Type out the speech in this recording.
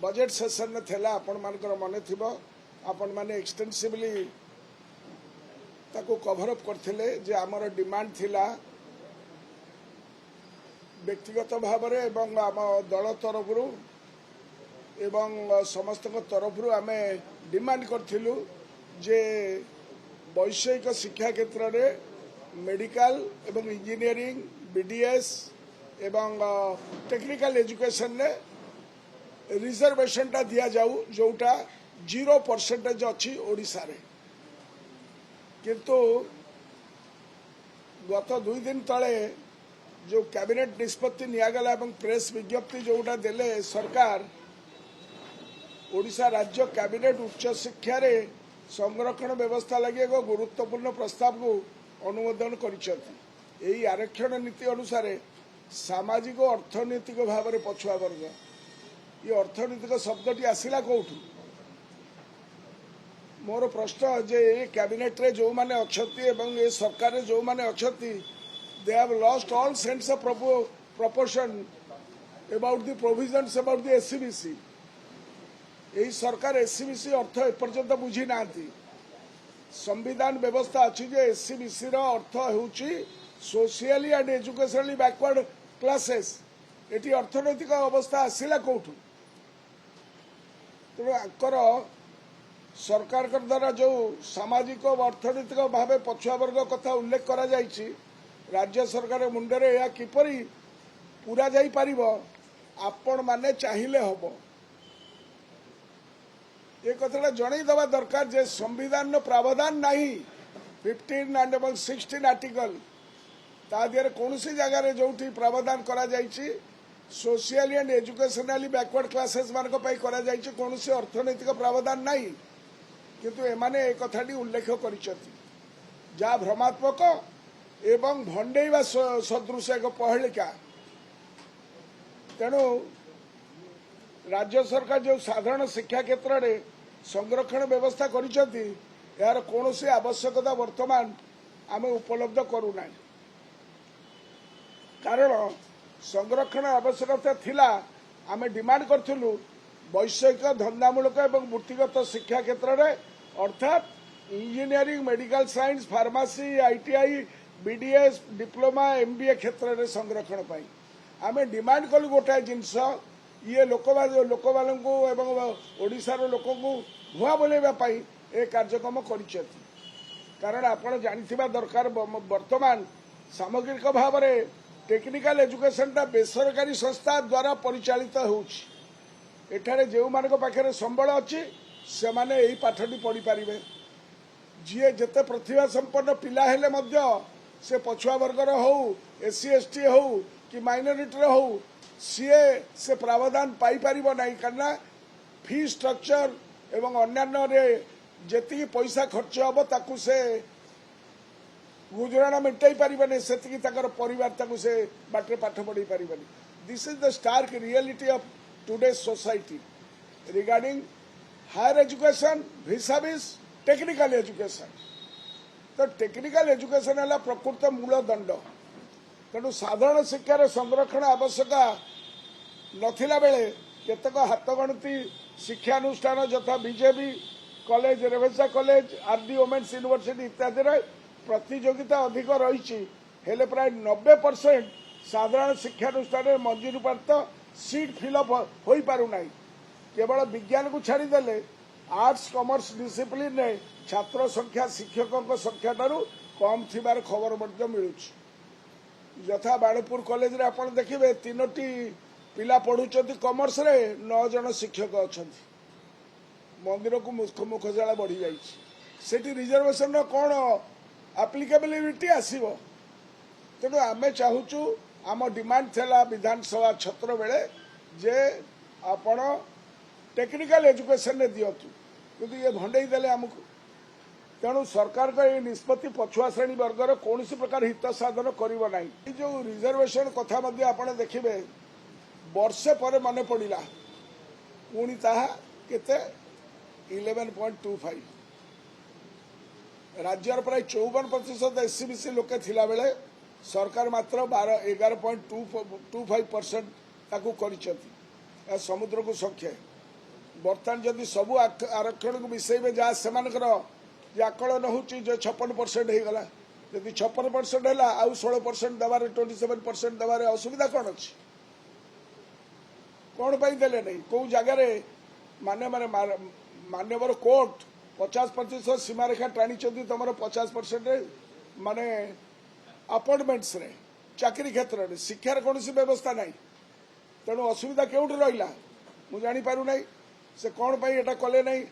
budget session में थिला आपण मानकर मने थिबो आपण माने एक्सटेंसिवली ताको कवर अप करथिले जे हमर डिमांड थिला व्यक्तिगत भाव में एवं आम दल तरफ एवं समस्त तरफ आम डिमांड करूँ जे वैषयिक शिक्षा क्षेत्र में मेडिकल एवं इंजीनियरिंग बीडीएस एवं टेक्निकल एजुकेशन ने रिजर्वेशन टा दिया जाऊ जोटा 0% अच्छी ओडिशा रे किंतु गत 2 दिन तले जो कैबिनेट निष्पत्ति निगला प्रेस विज्ञप्ति जोटा देले सरकार ओडिशा राज्य कैबिनेट उच्च शिक्षा रे संरक्षण व्यवस्था लगे एक गुरुत्वपूर्ण प्रस्ताव को अनुमोदन करी आरक्षण नीति अनुसार सामाजिक और अर्थनैतिक भाव में पछुआ वर्ग ये अर्थनैतिक शब्दटी आसला कौटू मोर प्रश्न जे कैबिनेट रे जो माने अछती एवं ये सरकार रे जो माने अछती they have lost all sense of proportion about the provisions about the SCBC यही सरकार एससीबीसी अर्थ एपर्यंत बुझी ना संविधान व्यवस्था अच्छी जे एससीबीसी अर्थ होउची socially and educationally backward classes एटी अर्थनैतिक अवस्था आसला कौटू तेणु आकर सरकार द्वारा जो सामाजिक और अर्थनैतिक भाव पछुआ वर्ग कथा उल्लेख करा जायछि राज्य सरकार मुंडे या किपरि पूरा जाई पारिबो आपण माने चाहिए हम ये कथा जनईदवा दरकार जे संविधान प्रावधान नहीं 15 एंड 16 आर्टिकल ता दिहरे कौन सी जगह जो प्रावधान करा जायछि socially and educationally backward classes मान करा जायछि कौन सी अर्थनैतिक प्रावधान नहीं किंतु एमाने एक कथाटी उल्लेख करिसेंति जा भ्रमात्मक एवं भंडेवा सदृश एक पहलिका तेणु राज्य सरकार जो साधारण शिक्षा क्षेत्र में संरक्षण व्यवस्था करिसेंति यार कौन सी आवश्यकता वर्तमान आम उपलब्ध करूना कारण संरक्षण आवश्यकता थिला आम डिमांड करूँ वैषयिक धंदामूलक एवं वृत्तिगत शिक्षा क्षेत्र में अर्थात engineering medical science pharmacy ITI BDS diploma MBA क्षेत्र में संरक्षण पाई आम डिमांड कलु गोटाए जिनस ये लोक मानू एवं ओडिशार लोक भुआ बोलवाई ए कार्यक्रम कर कारण आपड़ जानिथिबा दरकार वर्तमान सामग्रिक भाव में टेक्निकल एजुकेशन टा बेसरकारी संस्था द्वारा परिचालित होउछि एठारे जो मानक पाखरे संबल अच्छी से माने यही पाठटी पढ़ी पारिबे जी जेते प्रतिभा संपन्न पिला हेले मध्य से पछुआ वर्गर हो एससी एसटी हो कि माइनॉरिटी हो सीए से प्रावधान पाई पारिबो नहीं करना फी स्ट्रक्चर एवं अन्यान्य रे जेती पैसा खर्च हबो ताकू से गुजराण मेटाई पारिबने सेतिकी ताकर परिवार ताकू से बाटे पाठ पढ़ी पारिबने this is the stark reality of today society regarding higher education vis-a-vis technical education तो टेक्निकल एजुकेशन है प्रकृत मूल दंड तेणु साधारण शिक्षार संरक्षण आवश्यक नथिला बेले केतक हाथ गणती शिक्षानुष्ठान यथा BJP college Ravenshaw college RD women's university इत्यादि प्रतियोगिता अधिक रही हेले प्राय 90% साधारण शिक्षानुष्ठान मंजूरी प्राप्त सीट फिलअप हो पारुना केवल विज्ञान को छाड़देले आर्ट्स कॉमर्स डिसिप्लिन ने छात्र संख्या शिक्षकों संख्या ठारू कम थिबार खबर मिलू यथा बाणपुर कॉलेज रे आपण देखिबे 3टी पिला पढ़ुचंती कॉमर्स रे 9 जन शिक्षक अछंती मंदिर को मुखजाला बढ़ी जाइछि सेठी रिजर्वेशन रो कोन एप्लिकेबिलिटी आसीबो तेणु आमे चाहूचु आम डिमांड थेला विधानसभा छत्र बेले जे आपण टेक्निकल एजुकेशन ने दियतु किंतु ये भंडई देले हमको तेणु सरकार का ये निष्पत्ति पछुआ श्रेणी वर्गर कौन प्रकार हित साधन करिवो नाही जो रिजर्वेशन कथा मध्ये आपण देखिबे वर्षे पर मन पड़िला पुणी ताहा केते 11.25 राज्यर प्राय 54% एससीबीसी लोके थिला बेले सरकार मात्र 11.25% ताकू करिसेंती समुद्र को संख्या बर्तमान जदि सबू आरक्षण को मिसेबे जहाँ से आकलन हो 56% हो गला जदि 56% है आउ 16% दबार 27% दबार असुविधा कौन अच्छी कौन पाई देले नहीं कौ जगार मान्यवर कोर्ट 50% सीमारेखा टाणी तुम 50% माने अपॉइंटमेंट्स रे चाकरी क्षेत्र में शिक्षार कौन व्यवस्था नहीं तेणु असुविधा केउठी रहिला मु जानी पारु नहीं से कौन पाई एटा कले नहीं